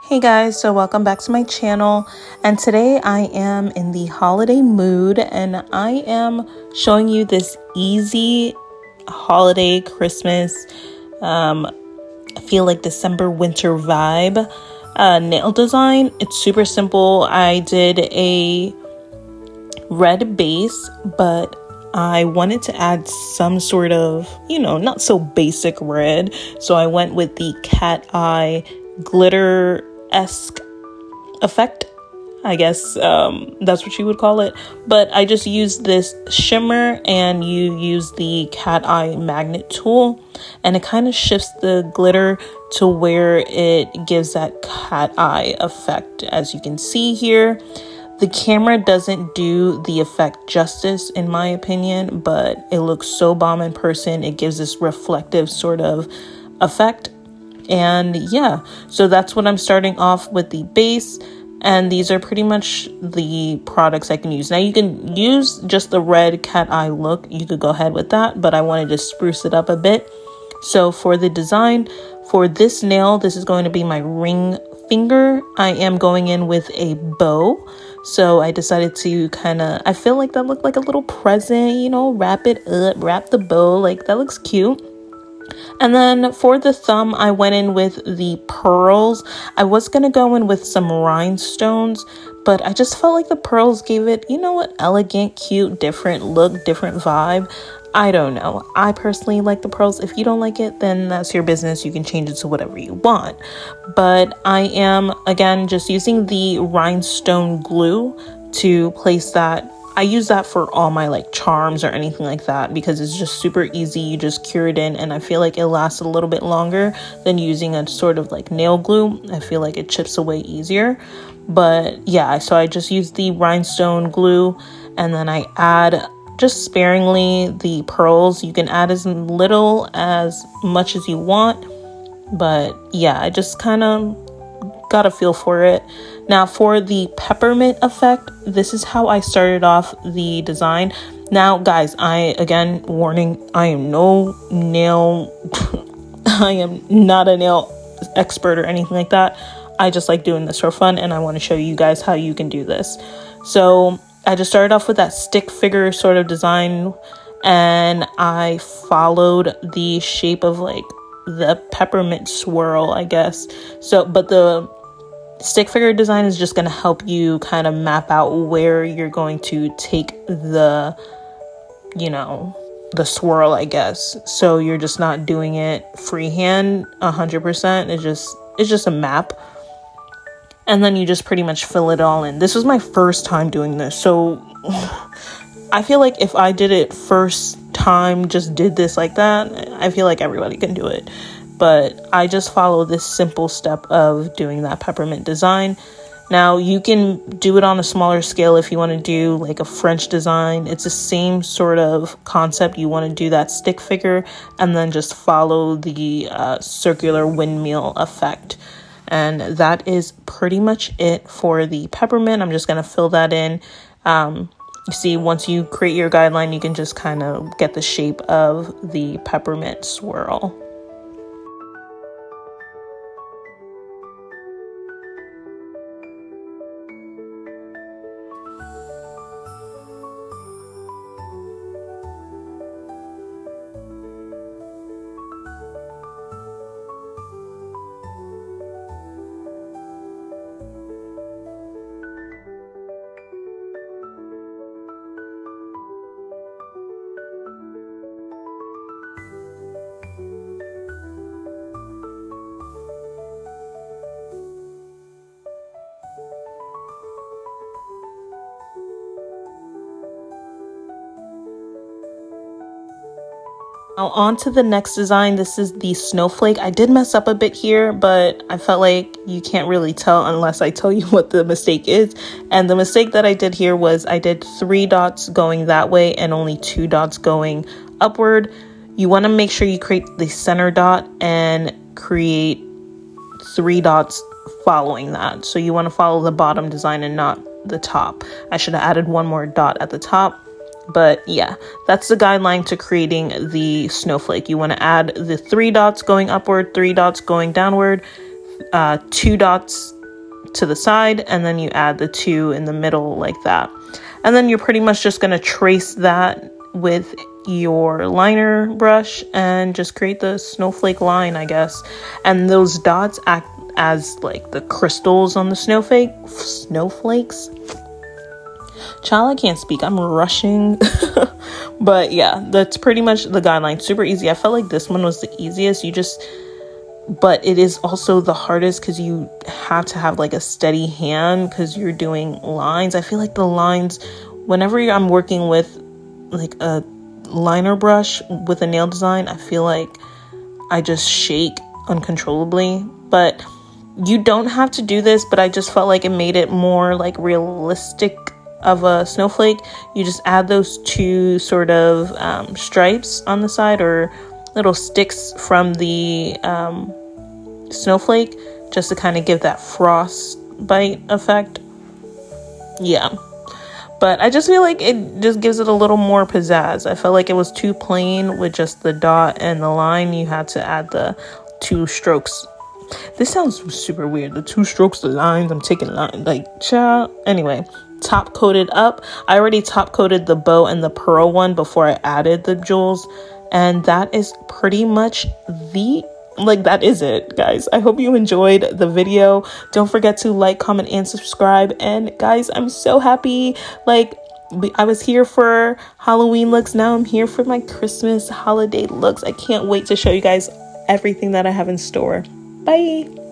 Hey guys, so welcome back to my channel, and today I am in the holiday mood and I am showing you this easy holiday Christmas I feel like December winter vibe nail design. It's super simple. I did a red base, but I wanted to add some sort of, not so basic red, so I went with the cat eye glitter-esque effect, I guess that's what you would call it. But I just used this shimmer, and you use the cat eye magnet tool, and it kind of shifts the glitter to where it gives that cat eye effect. As you can see here, the camera doesn't do the effect justice in my opinion, but it looks so bomb in person. It gives this reflective sort of effect. And yeah, so that's what I'm starting off with, the base. And these are pretty much the products I can use. Now you can use just the red cat eye look. You could go ahead with that, but I wanted to spruce it up a bit. So for the design for this nail, this is going to be my ring finger. I am going in with a bow. So I decided to I feel like that looked like a little present, wrap it up, wrap the bow, like that looks cute. And then for the thumb, I went in with the pearls. I was going to go in with some rhinestones, but I just felt like the pearls gave it, elegant, cute, different look, different vibe. I don't know. I personally like the pearls. If you don't like it, then that's your business. You can change it to whatever you want. But I am, again, just using the rhinestone glue to place that. I use that for all my charms or anything like that because it's just super easy. You just cure it in, and I feel like it lasts a little bit longer than using a sort of nail glue. I feel like it chips away easier. But yeah, so I just use the rhinestone glue, and then I add just sparingly the pearls. You can add as little as much as you want, but yeah, I just kind of got a feel for it. Now for the peppermint effect, this is how I started off the design. Now guys, again, warning, I am no nail I am not a nail expert or anything like that. I just like doing this for fun, and I want to show you guys how you can do this. So I just started off with that stick figure sort of design, and I followed the shape of the peppermint swirl, I guess. So, but the stick figure design is just going to help you kind of map out where you're going to take the, the swirl, I guess. So you're just not doing it freehand 100%. It's just a map. And then you just pretty much fill it all in. This was my first time doing this, so I feel like if I did it first time, just did this like that, I feel like everybody can do it. But I just follow this simple step of doing that peppermint design. Now you can do it on a smaller scale if you want to do a French design. It's the same sort of concept. You want to do that stick figure and then just follow the circular windmill effect. And that is pretty much it for the peppermint. I'm just going to fill that in. You see, once you create your guideline, you can just kind of get the shape of the peppermint swirl. Now on to the next design. This is the snowflake. I did mess up a bit here, but I felt like you can't really tell unless I tell you what the mistake is. And the mistake that I did here was I did 3 dots going that way and only 2 dots going upward. You want to make sure you create the center dot and create 3 dots following that. So you want to follow the bottom design and not the top. I should have added 1 more dot at the top. But yeah, that's the guideline to creating the snowflake. You want to add the 3 dots going upward, 3 dots going downward, 2 dots to the side, and then you add the 2 in the middle like that. And then you're pretty much just going to trace that with your liner brush and just create the snowflake line, I guess. And those dots act as like the crystals on the snowflakes. Child, I can't speak. I'm rushing. But yeah, that's pretty much the guideline. Super easy. I felt like this one was the easiest. But it is also the hardest because you have to have like a steady hand because you're doing lines. I feel like the lines, whenever I'm working with like a liner brush with a nail design, I feel like I just shake uncontrollably. But you don't have to do this, but I just felt like it made it more like realistic of a snowflake. You just add those 2 sort of stripes on the side, or little sticks from the snowflake, just to kind of give that frostbite effect. Yeah, but I just feel like it just gives it a little more pizzazz. I felt like it was too plain with just the dot and the line. You had to add the 2 strokes. This sounds super weird. The 2 strokes, the lines. I'm taking line like child. Anyway, top coated up. I already top coated the bow and the pearl one before I added the jewels, and that is pretty much that is it, guys. I hope you enjoyed the video. Don't forget to like, comment, and subscribe. And guys, I'm so happy. Like, I was here for Halloween looks. Now I'm here for my Christmas holiday looks. I can't wait to show you guys everything that I have in store. Bye.